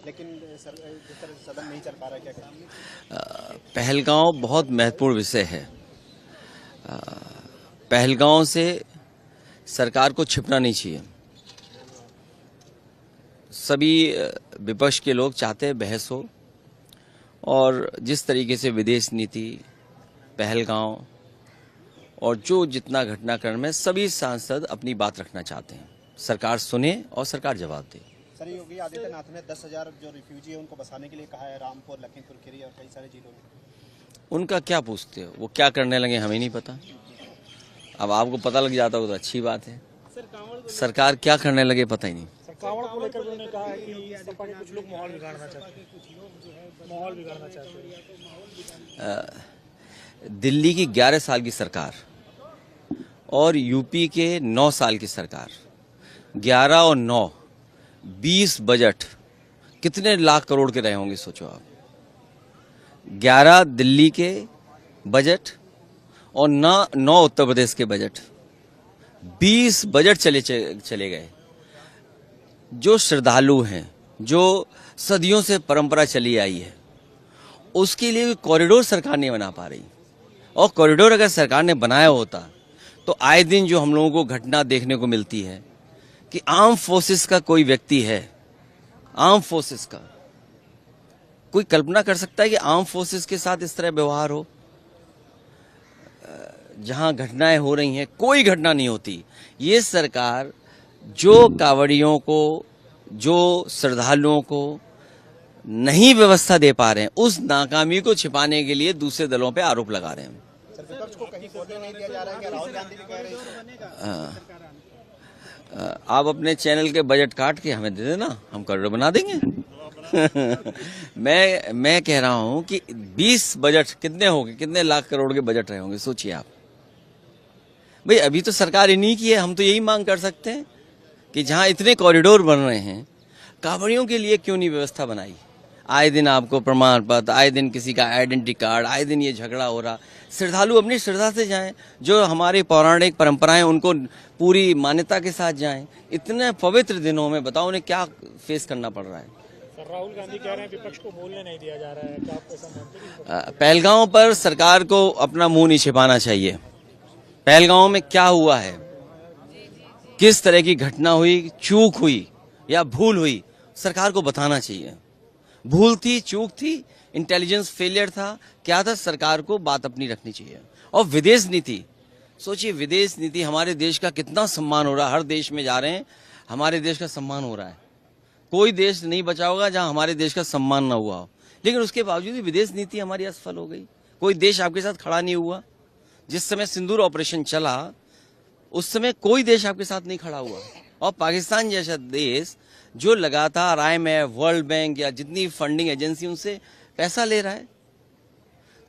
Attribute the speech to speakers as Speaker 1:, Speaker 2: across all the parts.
Speaker 1: लेकिन जिस तरह से सदन नहीं चल पा रहा है, क्या कहेंगे?
Speaker 2: पहलगांव बहुत महत्वपूर्ण विषय है। पहलगांव से सरकार को छिपना नहीं चाहिए। सभी विपक्ष के लोग चाहते हैं बहस हो, और जिस तरीके से विदेश नीति, पहलगांव और जो जितना घटनाक्रम है, सभी सांसद अपनी बात रखना चाहते हैं। सरकार सुने और सरकार जवाब दे।
Speaker 1: सर, योगी आदित्यनाथ ने 10,000 जो रिफ्यूजी है उनको बसाने के लिए कहा है, रामपुर, लखीमपुर खीरी और कई सारे जिलों में।
Speaker 2: उनका क्या पूछते हो, वो क्या करने लगे हमें नहीं पता। अब आपको पता लग जाता हो तो अच्छी बात है। सरकार क्या करने लगे पता ही नहीं।
Speaker 3: कांवड़ को लेकर उन्होंने कहा है कि सपा के कुछ लोग माहौल बिगाड़ना चाहते हैं।
Speaker 2: दिल्ली की 11 साल की सरकार और यूपी के 9 साल की सरकार, 11 और 9, 20 बजट कितने लाख करोड़ के रहे होंगे सोचो आप। 11 दिल्ली के बजट और 9 उत्तर प्रदेश के बजट, 20 बजट चले गए। जो श्रद्धालु हैं, जो सदियों से परंपरा चली आई है, उसके लिए कॉरिडोर सरकार नहीं बना पा रही। और कॉरिडोर अगर सरकार ने बनाया होता तो आए दिन जो हम लोगों को घटना देखने को मिलती है कि आर्म फोर्सेस का कोई व्यक्ति है, आर्म फोर्सेस का कोई कल्पना कर सकता है कि आर्म फोर्सेस के साथ इस तरह व्यवहार हो? जहां घटनाएं हो रही हैं, कोई घटना नहीं होती। ये सरकार जो कांवड़ियों को, जो श्रद्धालुओं को नहीं व्यवस्था दे पा रहे हैं, उस नाकामी को छिपाने के लिए दूसरे दलों पे आरोप लगा रहे हैं।
Speaker 1: सर, विपक्ष को कहीं बोलने नहीं दिया जा रहा है, क्या राहुल गांधी भी कह रहे हैं?
Speaker 2: आप अपने चैनल के बजट काट के हमें दे देना, हम करोड़ बना देंगे। मैं कह रहा हूं कि 20 बजट कितने होंगे, कितने लाख करोड़ के बजट रहे होंगे, सोचिए आप। भाई अभी तो सरकार इन्हीं की है। हम तो यही मांग कर सकते हैं कि जहां इतने कॉरिडोर बन रहे हैं, कांवड़ियों के लिए क्यों नहीं व्यवस्था बनाई? आए दिन आपको प्रमाण पत्र, आए दिन किसी का आइडेंटिटी कार्ड, आए दिन ये झगड़ा हो रहा। श्रद्धालु अपनी श्रद्धा से जाएं, जो हमारी पौराणिक परंपराएं उनको पूरी मान्यता के साथ जाएं। इतने पवित्र दिनों में बताओ उन्हें क्या फेस करना पड़ रहा है।
Speaker 3: राहुल गांधी कह रहे हैं विपक्ष को बोलने नहीं दिया जा रहा है, क्या आप ऐसा मानते हैं?
Speaker 2: पहलगांव पर सरकार को अपना मुंह नहीं छिपाना चाहिए। पहलगांव में क्या हुआ है, किस तरह की घटना हुई, चूक हुई या भूल हुई, सरकार को बताना चाहिए। भूल थी, चूक थी, इंटेलिजेंस फेलियर था, क्या था, सरकार को बात अपनी रखनी चाहिए। और विदेश नीति, सोचिए विदेश नीति, हमारे देश का कितना सम्मान हो रहा है। हर देश में जा रहे हैं, हमारे देश का सम्मान हो रहा है। कोई देश नहीं बचा होगा जहां हमारे देश का सम्मान ना हुआ हो, लेकिन उसके बावजूद भी विदेश नीति हमारी असफल हो गई। कोई देश आपके साथ खड़ा नहीं हुआ। जिस समय सिंदूर ऑपरेशन चला, उस समय कोई देश आपके साथ नहीं खड़ा हुआ। और पाकिस्तान जैसा देश जो लगातार IMF, वर्ल्ड बैंक या जितनी फंडिंग एजेंसी उनसे पैसा ले रहा है।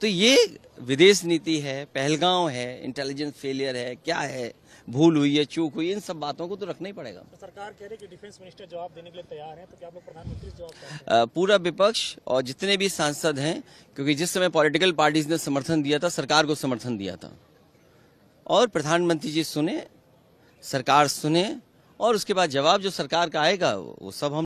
Speaker 2: तो ये विदेश नीति है, पहलगांव है, इंटेलिजेंस फेलियर है, क्या है, भूल हुई है, चूक हुई, इन सब बातों को तो रखना ही पड़ेगा।
Speaker 3: तो सरकार कह रही है कि डिफेंस मिनिस्टर जवाब देने के लिए तैयार है, तो क्या आप लोग प्रधानमंत्री से जवाब चाहते हैं?
Speaker 2: पूरा विपक्ष और जितने भी सांसद हैं, क्योंकि जिस समय पॉलिटिकल पार्टीज ने समर्थन दिया था, सरकार को समर्थन दिया था, और प्रधानमंत्री जी सुने, सरकार सुने, और उसके बाद जवाब जो सरकार का आएगा वो सब हम